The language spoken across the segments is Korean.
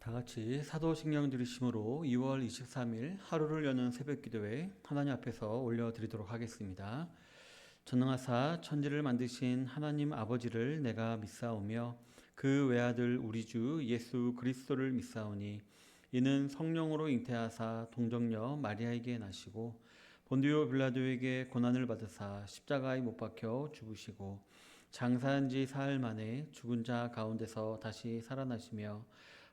다 같이 사도신경 들으심으로 2월 23일 하루를 여는 새벽기도에 하나님 앞에서 올려드리도록 하겠습니다. 전능하사 천지를 만드신 하나님 아버지를 내가 믿사오며 그 외아들 우리 주 예수 그리스도를 믿사오니 이는 성령으로 잉태하사 동정녀 마리아에게 나시고 본디오 빌라도에게 고난을 받으사 십자가에 못 박혀 죽으시고 장사한 지 사흘 만에 죽은 자 가운데서 다시 살아나시며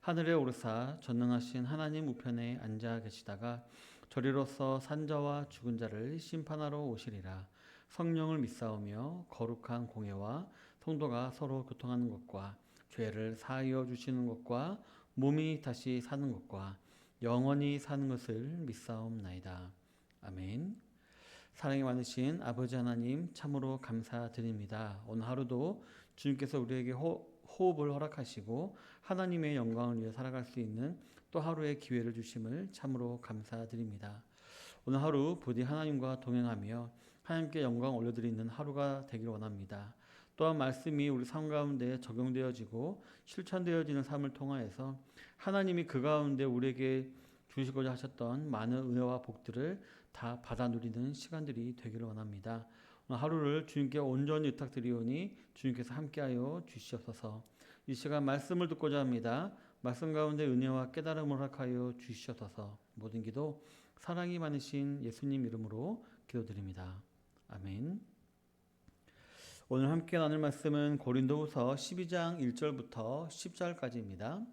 하늘에 오르사 전능하신 하나님 우편에 앉아 계시다가 저리로서 산자와 죽은 자를 심판하러 오시리라. 성령을 믿사오며 거룩한 공예와 성도가 서로 교통하는 것과 죄를 사하여 주시는 것과 몸이 다시 사는 것과 영원히 사는 것을 믿사옵나이다. 아멘. 사랑이 많으신 아버지 하나님 참으로 감사드립니다. 오늘 하루도 주님께서 우리에게 호흡을 허락하시고 하나님의 영광을 위해 살아갈 수 있는 또 하루의 기회를 주심을 참으로 감사드립니다. 오늘 하루 부디 하나님과 동행하며 하나님께 영광 올려드리는 하루가 되길 원합니다. 또한 말씀이 우리 삶 가운데 적용되어지고 실천되어지는 삶을 통하여서 하나님이 그 가운데 우리에게 주시고자 하셨던 많은 은혜와 복들을 다 받아 누리는 시간들이 되기를 원합니다. 오늘 하루를 주님께 온전히 의탁드리오니 주님께서 함께하여 주시옵소서. 이 시간 말씀을 듣고자 합니다. 말씀 가운데 은혜와 깨달음을 허락하여 주시옵소서. 모든 기도 사랑이 많으신 예수님 이름으로 기도드립니다. 아멘. 오늘 함께 나눌 말씀은 고린도후서 12장 1절부터 10절까지입니다.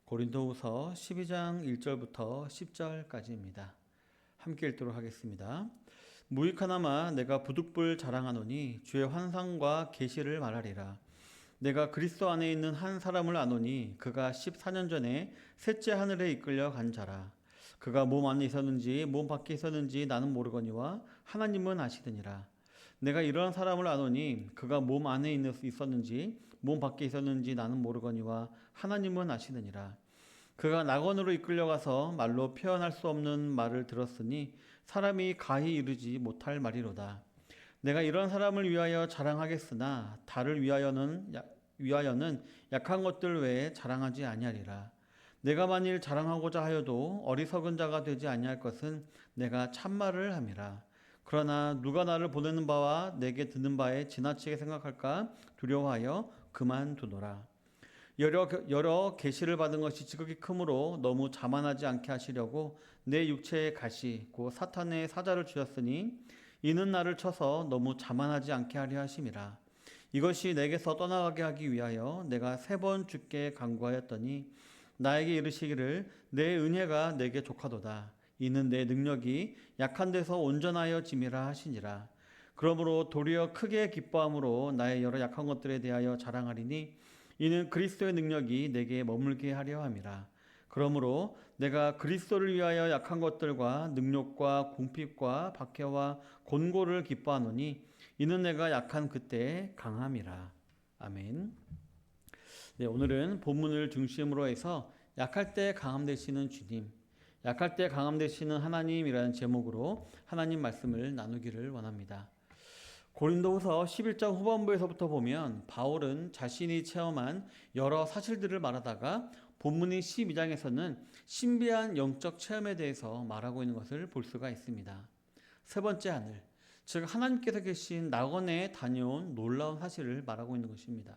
고린도후서 12장 1절부터 10절까지입니다. 함께 읽도록 하겠습니다. 무익하나마 내가 부득불 자랑하노니 주의 환상과 계시를 말하리라. 내가 그리스도 안에 있는 한 사람을 아노니 그가 14년 전에 셋째 하늘에 이끌려 간 자라. 그가 몸 안에 있었는지 몸 밖에 있었는지 나는 모르거니와 하나님은 아시느니라. 내가 이러한 사람을 아노니 그가 몸 안에 있었는지 몸 밖에 있었는지 나는 모르거니와 하나님은 아시느니라. 그가 낙원으로 이끌려가서 말로 표현할 수 없는 말을 들었으니 사람이 가히 이르지 못할 말이로다. 내가 이런 사람을 위하여 자랑하겠으나 달을 위하여는 약한 것들 외에 자랑하지 아니하리라. 내가 만일 자랑하고자 하여도 어리석은 자가 되지 아니할 것은 내가 참말을 함이라. 그러나 누가 나를 보내는 바와 내게 듣는 바에 지나치게 생각할까 두려워하여 그만두노라. 여러 계시를 받은 것이 지극히 크므로 너무 자만하지 않게 하시려고 내 육체에 가시 곧 사탄의 사자를 주셨으니 이는 나를 쳐서 너무 자만하지 않게 하려 하심이라. 이것이 내게서 떠나가게 하기 위하여 내가 3번 주께 간구하였더니 나에게 이르시기를 내 은혜가 내게 족하도다. 이는 내 능력이 약한 데서 온전하여 짐이라 하시니라. 그러므로 도리어 크게 기뻐함으로 나의 여러 약한 것들에 대하여 자랑하리니 이는 그리스도의 능력이 내게 머물게 하려 함이라. 그러므로 내가 그리스도를 위하여 약한 것들과 능력과 궁핍과 박해와 곤고를 기뻐하노니 이는 내가 약한 그때 강함이라. 아멘. 네, 오늘은 본문을 중심으로 해서 약할 때 강함 되시는 주님, 약할 때 강함 되시는 하나님이라는 제목으로 하나님 말씀을 나누기를 원합니다. 고린도후서 11장 후반부에서부터 보면 바울은 자신이 체험한 여러 사실들을 말하다가 본문인 12장에서는 신비한 영적 체험에 대해서 말하고 있는 것을 볼 수가 있습니다. 세 번째 하늘, 즉 하나님께서 계신 낙원에 다녀온 놀라운 사실을 말하고 있는 것입니다.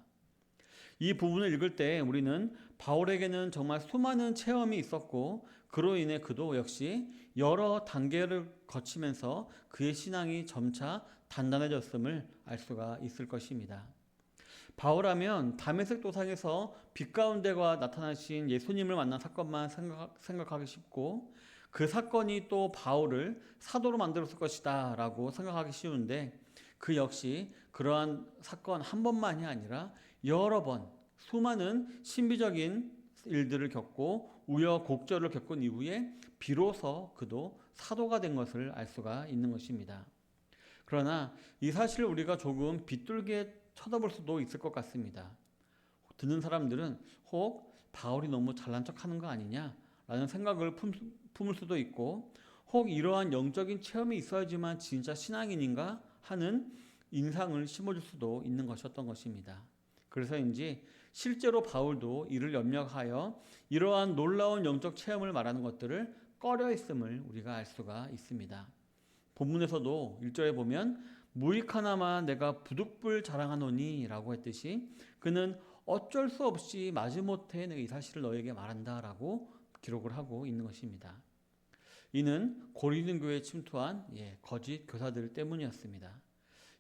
이 부분을 읽을 때 우리는 바울에게는 정말 수많은 체험이 있었고 그로 인해 그도 역시 여러 단계를 거치면서 그의 신앙이 점차 단단해졌음을 알 수가 있을 것입니다. 바울하면 다메섹 도상에서 빛 가운데가 나타나신 예수님을 만난 사건만 생각하기 쉽고 그 사건이 또 바울을 사도로 만들었을 것이다 라고 생각하기 쉬운데 그 역시 그러한 사건 한 번만이 아니라 여러 번 수많은 신비적인 일들을 겪고 우여곡절을 겪은 이후에 비로소 그도 사도가 된 것을 알 수가 있는 것입니다. 그러나 이 사실을 우리가 조금 비뚤게 쳐다볼 수도 있을 것 같습니다. 듣는 사람들은 혹 바울이 너무 잘난 척하는 거 아니냐라는 생각을 품을 수도 있고 혹 이러한 영적인 체험이 있어야지만 진짜 신앙인인가 하는 인상을 심어줄 수도 있는 것이었던 것입니다. 그래서인지 실제로 바울도 이를 염려하여 이러한 놀라운 영적 체험을 말하는 것들을 꺼려했음을 우리가 알 수가 있습니다. 본문에서도 1절에 보면 무익 하나만 내가 부득불 자랑하노니 라고 했듯이 그는 어쩔 수 없이 마지못해 내가 이 사실을 너에게 말한다 라고 기록을 하고 있는 것입니다. 이는 고린도 교회에 침투한 거짓 교사들 때문이었습니다.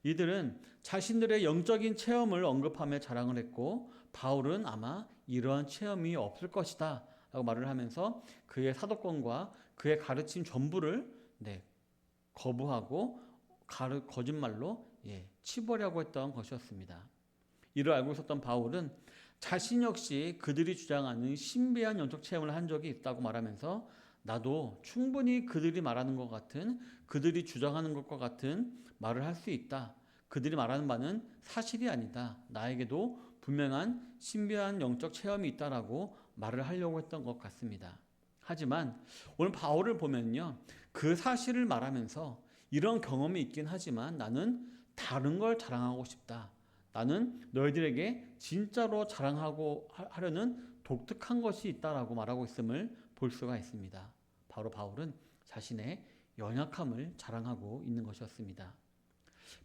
이들은 자신들의 영적인 체험을 언급하며 자랑을 했고 바울은 아마 이러한 체험이 없을 것이다 라고 말을 하면서 그의 사도권과 그의 가르침 전부를 거부하고 거짓말로 치부하려고 했던 것이었습니다. 이를 알고 있었던 바울은 자신 역시 그들이 주장하는 신비한 영적 체험을 한 적이 있다고 말하면서 나도 충분히 그들이 말하는 것 같은 그들이 주장하는 것과 같은 말을 할 수 있다. 그들이 말하는 바는 사실이 아니다. 나에게도 분명한 신비한 영적 체험이 있다라고 말을 하려고 했던 것 같습니다. 하지만 오늘 바울을 보면요. 그 사실을 말하면서 이런 경험이 있긴 하지만 나는 다른 걸 자랑하고 싶다. 나는 너희들에게 진짜로 자랑하고 하려는 독특한 것이 있다라고 말하고 있음을 볼 수가 있습니다. 바로 바울은 자신의 연약함을 자랑하고 있는 것이었습니다.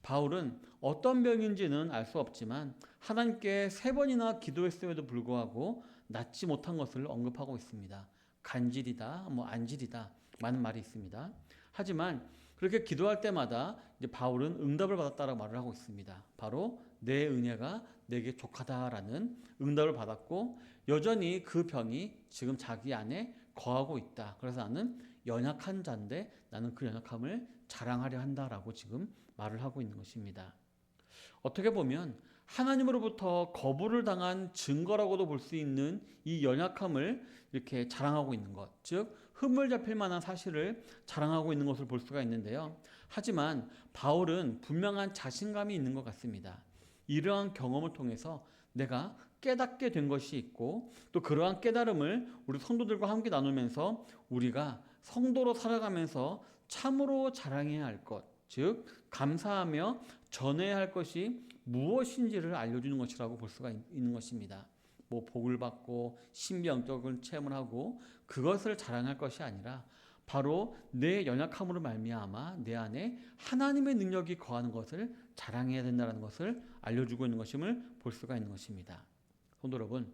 바울은 어떤 병인지는 알 수 없지만 하나님께 3번이나 기도했음에도 불구하고 낫지 못한 것을 언급하고 있습니다. 간질이다, 안질이다 많은 말이 있습니다. 하지만 그렇게 기도할 때마다 이제 바울은 응답을 받았다라고 말을 하고 있습니다. 바로 내 은혜가 내게 족하다라는 응답을 받았고 여전히 그 병이 지금 자기 안에 거하고 있다. 그래서 나는 연약한 자인데 나는 그 연약함을 자랑하려 한다라고 지금 말을 하고 있는 것입니다. 어떻게 보면 하나님으로부터 거부를 당한 증거라고도 볼 수 있는 이 연약함을 이렇게 자랑하고 있는 것, 즉 흠을 잡힐 만한 사실을 자랑하고 있는 것을 볼 수가 있는데요. 하지만 바울은 분명한 자신감이 있는 것 같습니다. 이러한 경험을 통해서 내가 깨닫게 된 것이 있고 또 그러한 깨달음을 우리 성도들과 함께 나누면서 우리가 성도로 살아가면서 참으로 자랑해야 할 것, 즉 감사하며 전해야 할 것이 무엇인지를 알려주는 것이라고 볼 수가 있는 것입니다. 복을 받고 신비영적인 체험을 하고 그것을 자랑할 것이 아니라 바로 내 연약함으로 말미암아 내 안에 하나님의 능력이 거하는 것을 자랑해야 된다는 것을 알려주고 있는 것임을 볼 수가 있는 것입니다. 성도 여러분,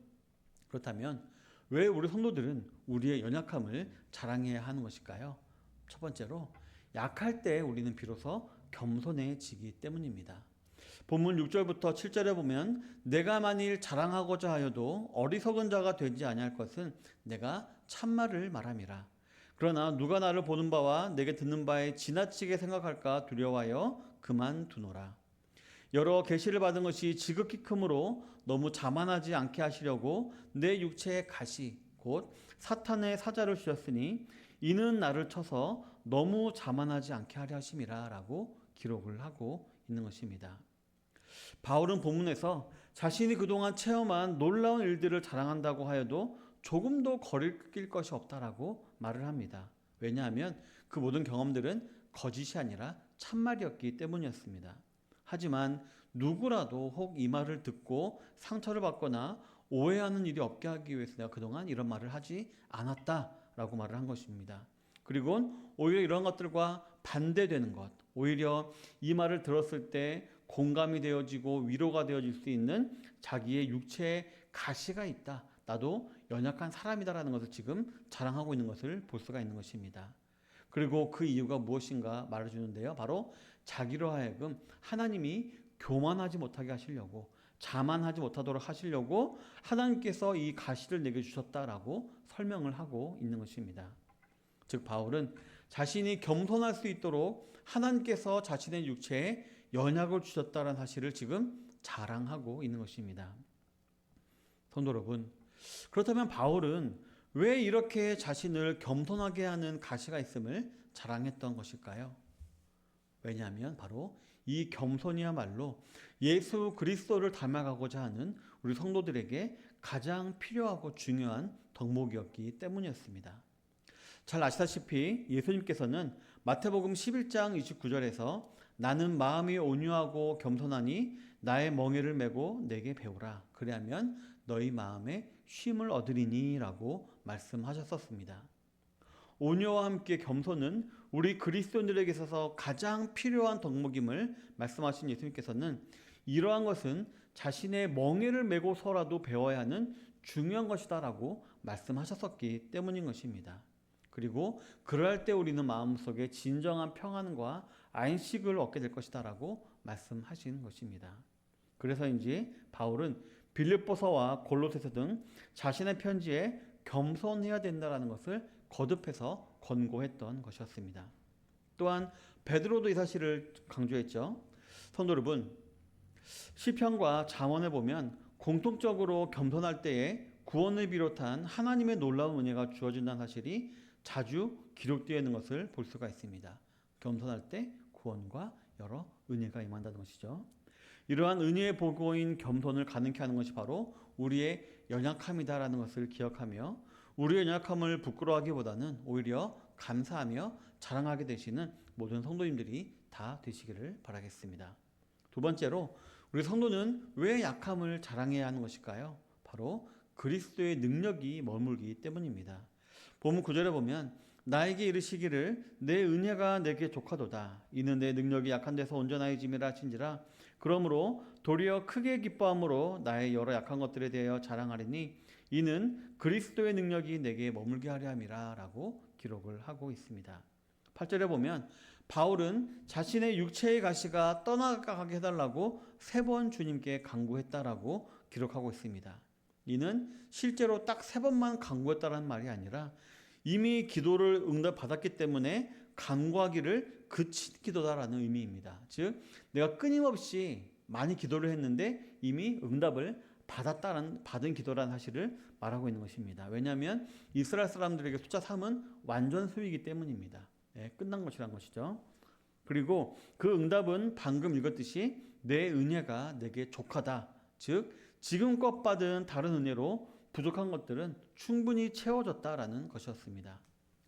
그렇다면 왜 우리 성도들은 우리의 연약함을 자랑해야 하는 것일까요? 첫 번째로 약할 때 우리는 비로소 겸손해지기 때문입니다. 본문 6절부터 7절에 보면 내가 만일 자랑하고자 하여도 어리석은 자가 되지 아니할 것은 내가 참말을 말함이라. 그러나 누가 나를 보는 바와 내게 듣는 바에 지나치게 생각할까 두려워하여 그만두노라. 여러 계시를 받은 것이 지극히 크므로 너무 자만하지 않게 하시려고 내 육체의 가시 곧 사탄의 사자를 주셨으니 이는 나를 쳐서 너무 자만하지 않게 하려 하심이라 라고 기록을 하고 있는 것입니다. 바울은 본문에서 자신이 그동안 체험한 놀라운 일들을 자랑한다고 하여도 조금도 거리낄 것이 없다라고 말을 합니다. 왜냐하면 그 모든 경험들은 거짓이 아니라 참말이었기 때문이었습니다. 하지만 누구라도 혹 이 말을 듣고 상처를 받거나 오해하는 일이 없게 하기 위해서 내가 그동안 이런 말을 하지 않았다라고 말을 한 것입니다. 그리고 오히려 이런 것들과 반대되는 것, 오히려 이 말을 들었을 때 공감이 되어지고 위로가 되어질 수 있는 자기의 육체에 가시가 있다. 나도 연약한 사람이다라는 것을 지금 자랑하고 있는 것을 볼 수가 있는 것입니다. 그리고 그 이유가 무엇인가 말해주는데요. 바로 자기로 하여금 하나님이 교만하지 못하게 하시려고, 자만하지 못하도록 하시려고 하나님께서 이 가시를 내게 주셨다라고 설명을 하고 있는 것입니다. 즉 바울은 자신이 겸손할 수 있도록 하나님께서 자신의 육체에 연약을 주셨다는 사실을 지금 자랑하고 있는 것입니다. 성도 여러분, 그렇다면 바울은 왜 이렇게 자신을 겸손하게 하는 가시가 있음을 자랑했던 것일까요? 왜냐하면 바로 이 겸손이야말로 예수 그리스도를 닮아가고자 하는 우리 성도들에게 가장 필요하고 중요한 덕목이었기 때문이었습니다. 잘 아시다시피 예수님께서는 마태복음 11장 29절에서 나는 마음이 온유하고 겸손하니 나의 멍에를 메고 내게 배우라. 그리하면 너희 마음에 쉼을 얻으리니 라고 말씀하셨었습니다. 온유와 함께 겸손은 우리 그리스도인들에게 있어서 가장 필요한 덕목임을 말씀하신 예수님께서는 이러한 것은 자신의 멍에를 메고서라도 배워야 하는 중요한 것이다 라고 말씀하셨었기 때문인 것입니다. 그리고 그럴 때 우리는 마음속에 진정한 평안과 안식을 얻게 될 것이다 라고 말씀하신 것입니다. 그래서인지 바울은 빌립보서와 골로새서 등 자신의 편지에 겸손해야 된다는 것을 거듭해서 권고했던 것이었습니다. 또한 베드로도 이 사실을 강조했죠. 성도 여러분, 시편과 잠언에 보면 공통적으로 겸손할 때에 구원을 비롯한 하나님의 놀라운 은혜가 주어진다는 사실이 자주 기록되어 있는 것을 볼 수가 있습니다. 겸손할 때 구원과 여러 은혜가 임한다는 것이죠. 이러한 은혜의 보고인 겸손을 가능케 하는 것이 바로 우리의 연약함이다라는 것을 기억하며 우리의 연약함을 부끄러워하기보다는 오히려 감사하며 자랑하게 되시는 모든 성도님들이 다 되시기를 바라겠습니다. 두 번째로 우리 성도는 왜 약함을 자랑해야 하는 것일까요? 바로 그리스도의 능력이 머물기 때문입니다. 본문 9절에 보면 나에게 이르시기를 내 은혜가 내게 족하도다. 이는 내 능력이 약한 데서 온전하여짐이라 하신지라. 그러므로 도리어 크게 기뻐함으로 나의 여러 약한 것들에 대하여 자랑하리니 이는 그리스도의 능력이 내게 머물게 하려 함이라 라고 기록을 하고 있습니다. 8절에 보면 바울은 자신의 육체의 가시가 떠나가게 해달라고 3번 주님께 간구했다라고 기록하고 있습니다. 이는 실제로 딱 3번만 간구했다는 말이 아니라 이미 기도를 응답받았기 때문에 간구하기를 그친 기도다라는 의미입니다. 즉 내가 끊임없이 많이 기도를 했는데 이미 응답을 받은 기도라는 사실을 말하고 있는 것입니다. 왜냐하면 이스라엘 사람들에게 숫자 3은 완전 수이기 때문입니다. 끝난 것이란 것이죠. 그리고 그 응답은 방금 읽었듯이 내 은혜가 내게 족하다. 즉 지금껏 받은 다른 은혜로 부족한 것들은 충분히 채워졌다라는 것이었습니다.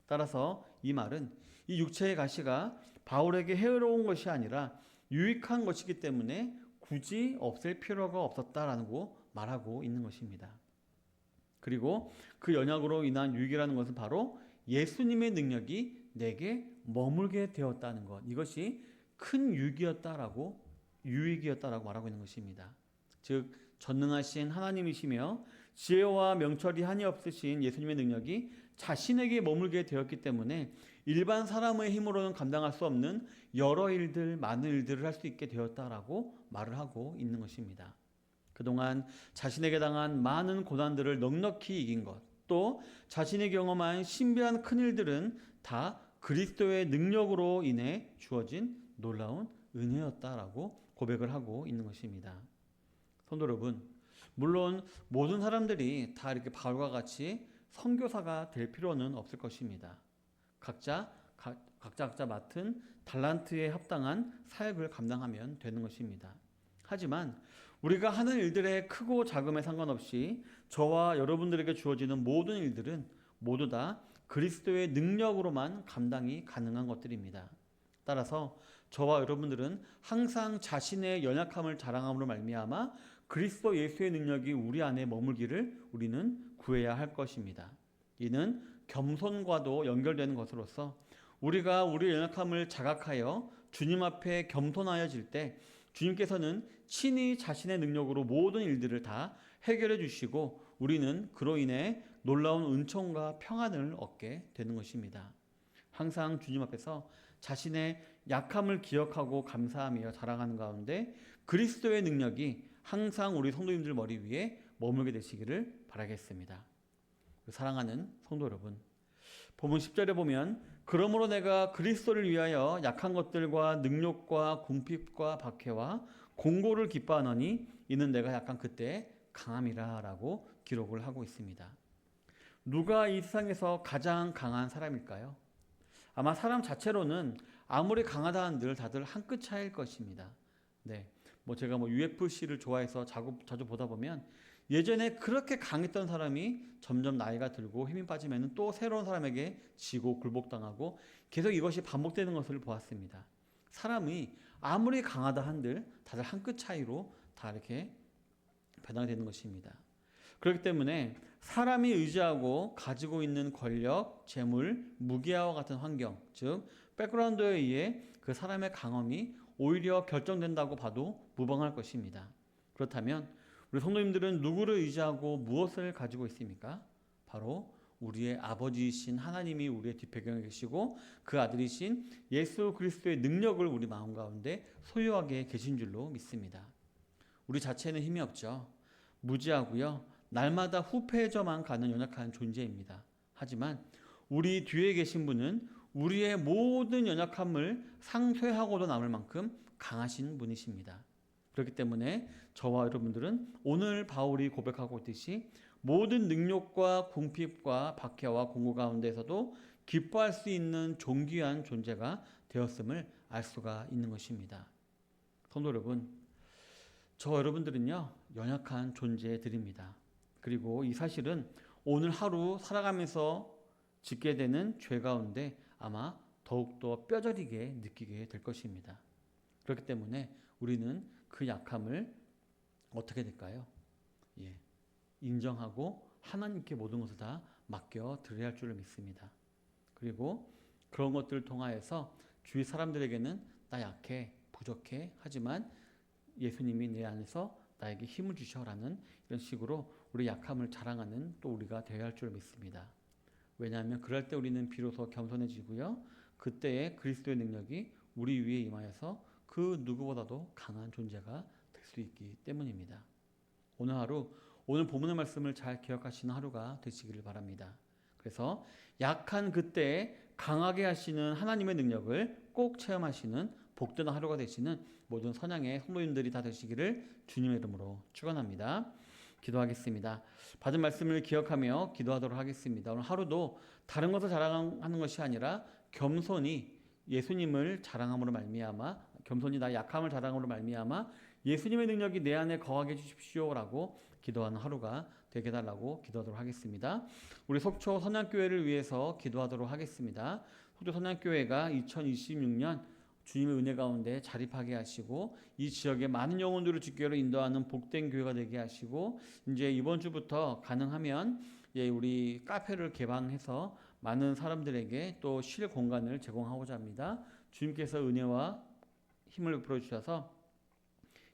따라서 이 말은 이 육체의 가시가 바울에게 해로운 것이 아니라 유익한 것이기 때문에 굳이 없앨 필요가 없었다라는 거 말하고 있는 것입니다. 그리고 그 연약으로 인한 유익이라는 것은 바로 예수님의 능력이 내게 머물게 되었다는 것, 이것이 큰 유익이었다라고 말하고 있는 것입니다. 즉 전능하신 하나님이시며 지혜와 명철이 한이 없으신 예수님의 능력이 자신에게 머물게 되었기 때문에 일반 사람의 힘으로는 감당할 수 없는 여러 일들, 많은 일들을 할 수 있게 되었다라고 말을 하고 있는 것입니다. 그동안 자신에게 당한 많은 고난들을 넉넉히 이긴 것, 또 자신이 경험한 신비한 큰일들은 다 그리스도의 능력으로 인해 주어진 놀라운 은혜였다라고 고백을 하고 있는 것입니다. 성도 여러분, 물론 모든 사람들이 다 이렇게 바울과 같이 선교사가 될 필요는 없을 것입니다. 각자 맡은 달란트에 합당한 사역을 감당하면 되는 것입니다. 하지만 우리가 하는 일들의 크고 작음에 상관없이 저와 여러분들에게 주어지는 모든 일들은 모두 다 그리스도의 능력으로만 감당이 가능한 것들입니다. 따라서 저와 여러분들은 항상 자신의 연약함을 자랑함으로 말미암아 그리스도 예수의 능력이 우리 안에 머물기를 우리는 구해야 할 것입니다. 이는 겸손과도 연결되는 것으로서 우리가 우리의 연약함을 자각하여 주님 앞에 겸손하여질 때 주님께서는 친히 자신의 능력으로 모든 일들을 다 해결해 주시고 우리는 그로 인해 놀라운 은총과 평안을 얻게 되는 것입니다. 항상 주님 앞에서 자신의 약함을 기억하고 감사하며 자랑하는 가운데 그리스도의 능력이 항상 우리 성도님들 머리 위에 머물게 되시기를 바라겠습니다. 사랑하는 성도 여러분, 본문 10절에 보면 그러므로 내가 그리스도를 위하여 약한 것들과 능욕과 궁핍과 박해와 공고를 기뻐하노니 이는 내가 약한 그때 강함이라 라고 기록을 하고 있습니다. 누가 이 세상에서 가장 강한 사람일까요? 아마 사람 자체로는 아무리 강하다 한들 다들 한 끗 차이일 것입니다. 네, 제가 UFC를 좋아해서 자주 보다 보면 예전에 그렇게 강했던 사람이 점점 나이가 들고 힘이 빠지면 또 새로운 사람에게 지고 굴복당하고 계속 이것이 반복되는 것을 보았습니다. 사람이 아무리 강하다 한들 다들 한 끗 차이로 다 이렇게 변화가 되는 것입니다. 그렇기 때문에 사람이 의지하고 가지고 있는 권력, 재물, 무기와 같은 환경, 즉 백그라운드에 의해 그 사람의 강함이 오히려 결정된다고 봐도 무방할 것입니다. 그렇다면 우리 성도님들은 누구를 의지하고 무엇을 가지고 있습니까? 바로 우리의 아버지이신 하나님이 우리의 뒷배경에 계시고 그 아들이신 예수 그리스도의 능력을 우리 마음 가운데 소유하게 계신 줄로 믿습니다. 우리 자체는 힘이 없죠. 무지하고요. 날마다 후패해져만 가는 연약한 존재입니다. 하지만 우리 뒤에 계신 분은 우리의 모든 연약함을 상쇄하고도 남을 만큼 강하신 분이십니다. 그렇기 때문에 저와 여러분들은 오늘 바울이 고백하고 있듯이 모든 능력과 궁핍과 박해와 공고 가운데서도 기뻐할 수 있는 존귀한 존재가 되었음을 알 수가 있는 것입니다. 성도 여러분, 저 여러분들은요 연약한 존재들입니다. 그리고 이 사실은 오늘 하루 살아가면서 짓게 되는 죄 가운데 아마 더욱더 뼈저리게 느끼게 될 것입니다. 그렇기 때문에 우리는 그 약함을 어떻게 될까요? 인정하고 하나님께 모든 것을 다 맡겨 드려야 할 줄을 믿습니다. 그리고 그런 것들을 통하여서 주위 사람들에게는 나 약해, 부족해, 하지만 예수님이 내 안에서 나에게 힘을 주셔라는 이런 식으로 우리 약함을 자랑하는 또 우리가 되어야 할 줄 믿습니다. 왜냐하면 그럴 때 우리는 비로소 겸손해지고요. 그때의 그리스도의 능력이 우리 위에 임하여서 그 누구보다도 강한 존재가 될 수 있기 때문입니다. 오늘 하루, 오늘 본문의 말씀을 잘 기억하시는 하루가 되시기를 바랍니다. 그래서 약한 그때에 강하게 하시는 하나님의 능력을 꼭 체험하시는 복된 하루가 되시는 모든 선양의 성도님들이 다 되시기를 주님의 이름으로 축원합니다. 기도하겠습니다. 받은 말씀을 기억하며 기도하도록 하겠습니다. 오늘 하루도 다른 것을 자랑하는 것이 아니라 겸손히 예수님을 자랑함으로 말미암아, 겸손히 나의 약함을 자랑함으로 말미암아 예수님의 능력이 내 안에 거하게 해주십시오라고 기도하는 하루가 되게 해달라고 기도하도록 하겠습니다. 우리 속초 선양교회를 위해서 기도하도록 하겠습니다. 속초 선양교회가 2026년 주님의 은혜 가운데 자립하게 하시고 이 지역에 많은 영혼들을 주께로 인도하는 복된 교회가 되게 하시고 이제 이번 주부터 가능하면 우리 카페를 개방해서 많은 사람들에게 또 쉴 공간을 제공하고자 합니다. 주님께서 은혜와 힘을 베풀어 주셔서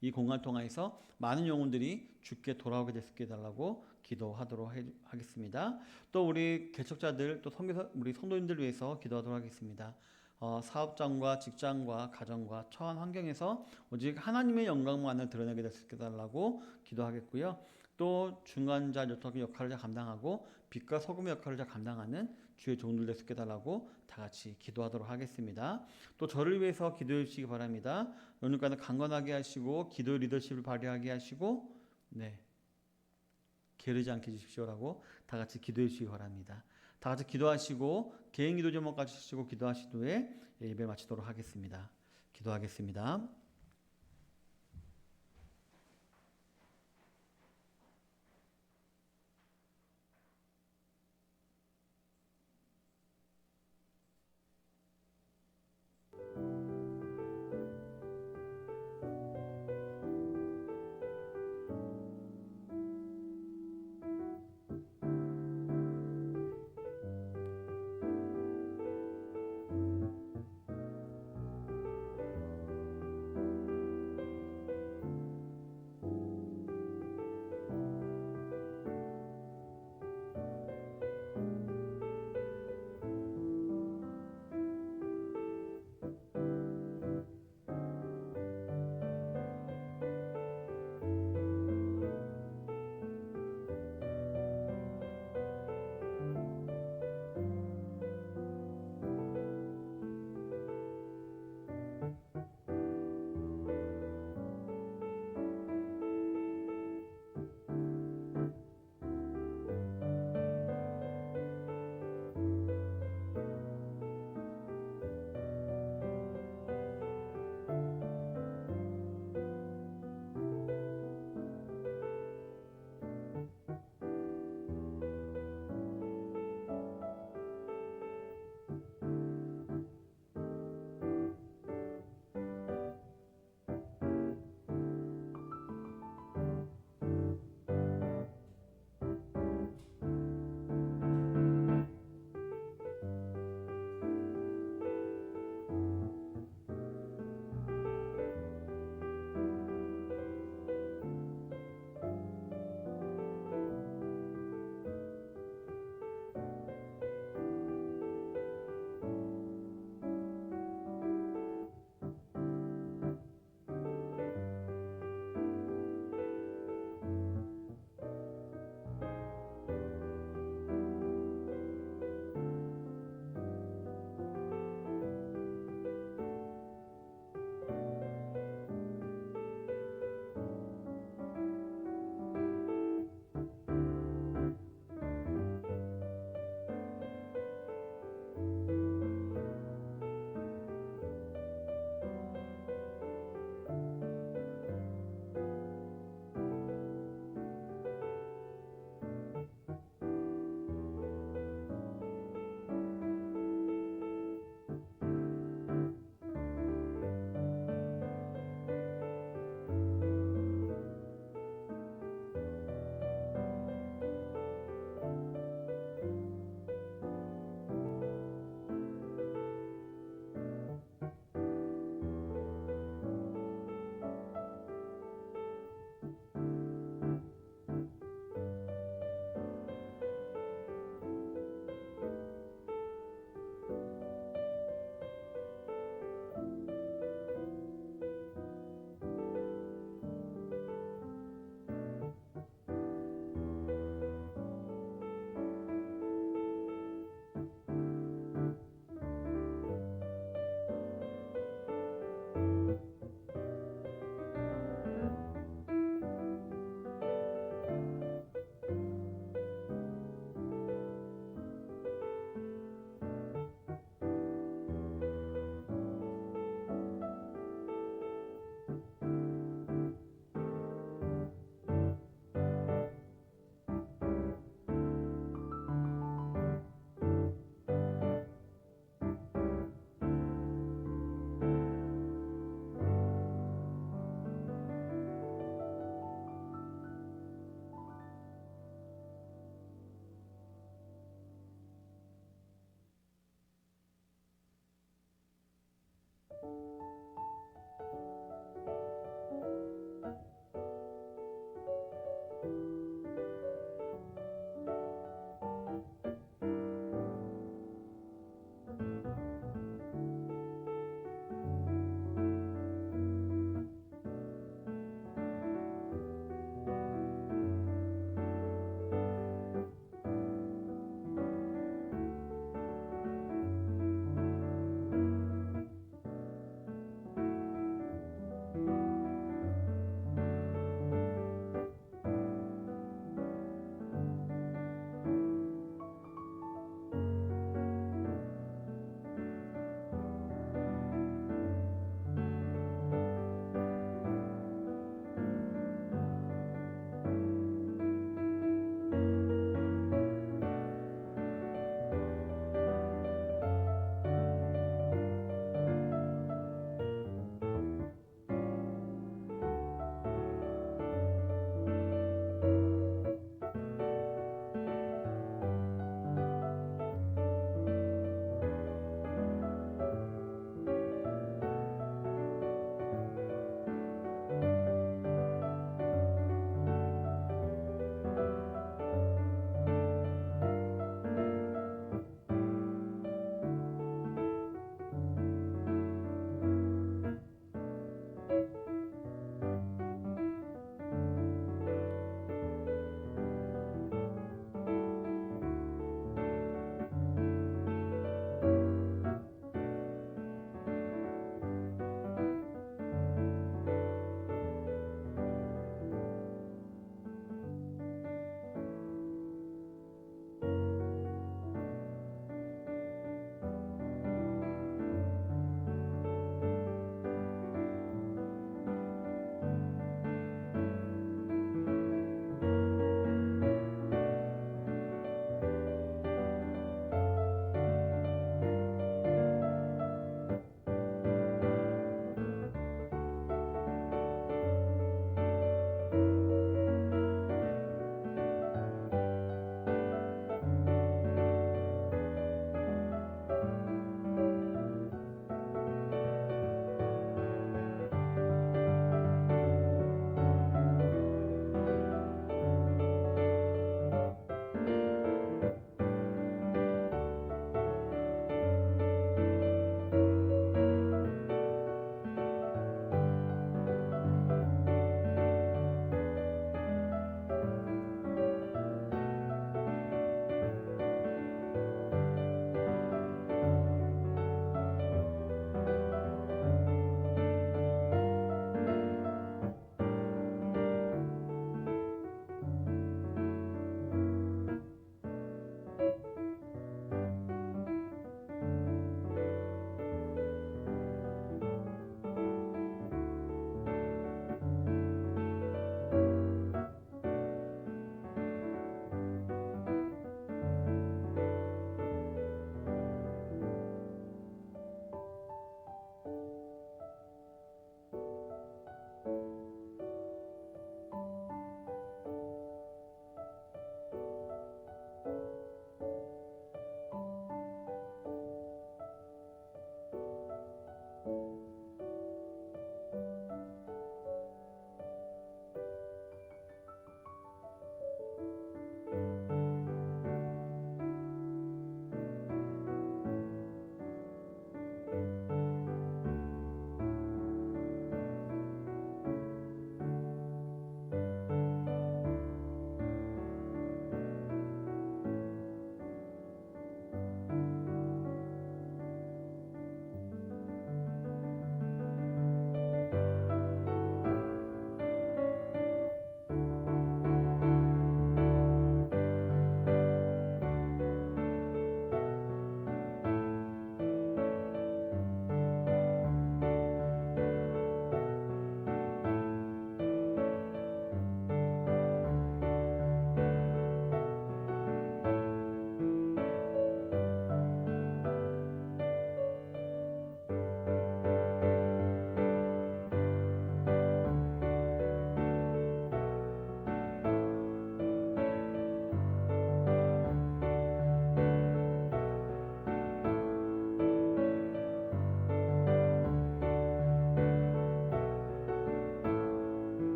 이 공간을 통해서 많은 영혼들이 주께 돌아오게 되게 해달라고 기도하도록 하겠습니다. 또 우리 개척자들 또 우리 성도님들 위해서 기도하도록 하겠습니다. 사업장과 직장과 가정과 처한 환경에서 오직 하나님의 영광만을 드러내게 되게 해달라고 기도하겠고요. 또 중간자 역할을 잘 감당하고 빛과 소금의 역할을 잘 감당하는 주의 종들 되게 해달라고 다 같이 기도하도록 하겠습니다. 또 저를 위해서 기도해 주시기 바랍니다. 오늘까지 강건하게 하시고 기도의 리더십을 발휘하게 하시고 게으르지 않게 해주십시오라고 다 같이 기도해 주시기 바랍니다. 다 같이 기도하시고 개인 기도 제목까지 하시고 기도하신 후에 예배 마치도록 하겠습니다. 기도하겠습니다.